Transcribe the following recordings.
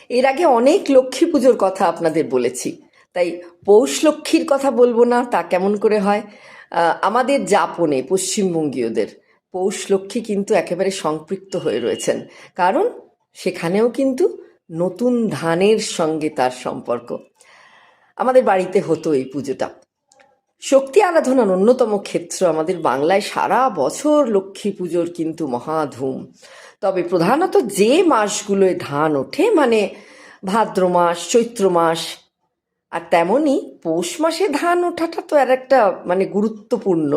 এর আগে অনেক লক্ষ্মী পুজোর কথা আপনাদের বলেছি, তাই পৌষ লক্ষ্মীর কথা বলবো না তা কেমন করে হয়। আমাদের যাপনে পশ্চিমবঙ্গীয়দের পৌষ লক্ষ্মী কিন্তু একেবারে সম্পৃক্ত হয়ে রয়েছেন, কারণ সেখানেও কিন্তু নতুন ধানের সঙ্গে তার সম্পর্ক। আমাদের বাড়িতে হতো এই পুজোটা। শক্তি আরাধনার অন্যতম ক্ষেত্র আমাদের বাংলায় সারা বছর লক্ষ্মী পুজোর কিন্তু মহাধুম। তবে প্রধানত যে মাসগুলোয় ধান ওঠে, মানে ভাদ্র মাস, চৈত্র মাস, আর তেমনই পৌষ মাসে ধান ওঠাটা তো আর একটা মানে গুরুত্বপূর্ণ।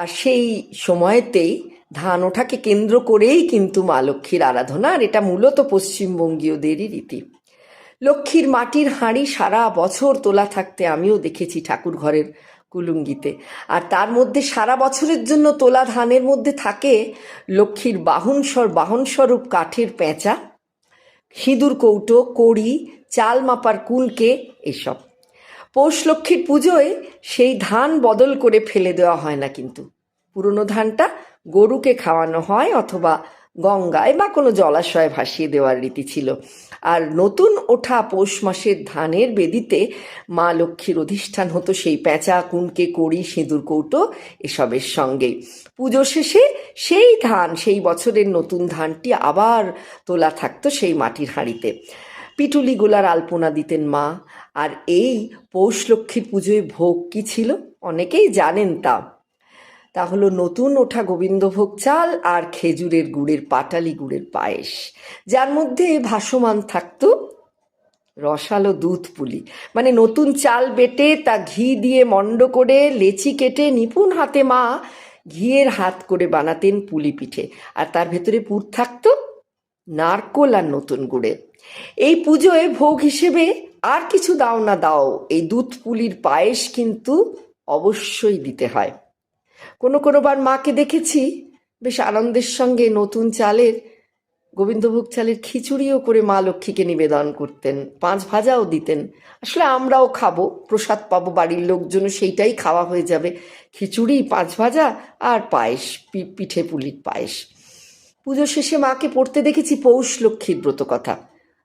আর সেই সময়তেই ধান ওঠাকে কেন্দ্র করেই কিন্তু মা লক্ষ্মীর আরাধনা, আর এটা মূলত পশ্চিমবঙ্গীয়দেরই রীতি। লক্ষ্মীর মাটির হাঁড়ি সারা বছর তোলা থাকতে আমিও দেখেছি ঠাকুর ঘরের কুলুঙ্গিতে। আর তার মধ্যে সারা বছরের জন্য তোলা ধানের মধ্যে থাকে লক্ষ্মীর বাহনস্বরূপ কাঠের পেঁচা, সিঁদুর কৌটো, কড়ি, চাল মাপার কুলকে, এসব। পৌষ লক্ষ্মীর পুজোয় সেই ধান বদল করে ফেলে দেওয়া হয় না, কিন্তু পুরনো ধানটা গরুকে খাওয়ানো হয় অথবা গঙ্গায় বা কোনো জলাশয়ে ভাসিয়ে দেওয়ার রীতি ছিল। আর নতুন ওঠা পৌষ মাসের ধানের বেদিতে মা লক্ষ্মীর অধিষ্ঠান হতো সেই পেঁচা, কুনকে, কড়ি, সিঁদুর কৌটো এসবের সঙ্গে। পুজো শেষে সেই ধান, সেই বছরের নতুন ধানটি আবার তোলা থাকতো সেই মাটির হাঁড়িতে। পিটুলি গোলার আলপনা দিতেন মা। আর এই পৌষ লক্ষ্মীর পুজোয় ভোগ কি ছিল অনেকেই জানেন তা হলো নতুন ওঠা গোবিন্দভোগ চাল আর খেজুরের গুড়ের পাটালি গুড়ের পায়েস, যার মধ্যে ভাসমান থাকতো রসালো দুধ পুলি। মানে নতুন চাল বেটে তা ঘি দিয়ে মণ্ড করে লেচি কেটে নিপুণ হাতে মা ঘিয়ের হাত করে বানাতেন পুলি পিঠে, আর তার ভেতরে পুর থাকতো নারকোল আর নতুন গুড়ে। এই পুজোয় ভোগ হিসেবে আর কিছু দাও না দাও, এই দুধ পুলির পায়েস কিন্তু অবশ্যই দিতে হয়। কোনো বার মাকে দেখেছি বেশ আনন্দের সঙ্গে নতুন চালের, গোবিন্দভোগ চালের খিচুড়িও করে মা লক্ষ্মীকে নিবেদন করতেন, 5 ভাজাও দিতেন। আসলে আমরাও খাবো, প্রসাদ পাবো, বাড়ির লোকজনও সেইটাই খাওয়া হয়ে যাবে, খিচুড়ি, 5 ভাজা আর পায়েস, পিঠে পুলির পায়েস। পুজো শেষে মাকে পড়তে দেখেছি পৌষ লক্ষ্মীর ব্রত কথা।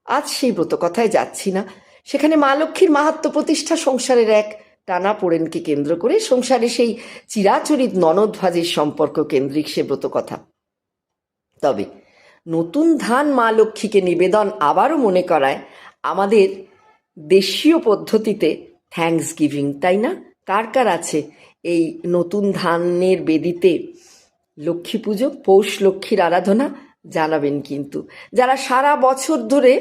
আজ সেই ব্রত কথায় যাচ্ছি না। সেখানে মা লক্ষ্মীর মাহাত্ম্য প্রতিষ্ঠা, সংসারের এক টানা পোড়েনকে কেন্দ্র করে সংসারে সেই চিরাচরিত ননদ ভাজের সম্পর্ক কেন্দ্রিক সে ব্রত কথা। তবে নতুন ধান মা লক্ষ্মীকে নিবেদন আবারও মনে করায় আমাদের দেশীয় পদ্ধতিতে থ্যাঙ্কস গিভিং, তাই না? কার কার আছে এই নতুন ধানের বেদিতে লক্ষ্মী পুজো, পৌষ লক্ষ্মীর আরাধনা? জানাবেন কিন্তু, যারা সারা বছর ধরে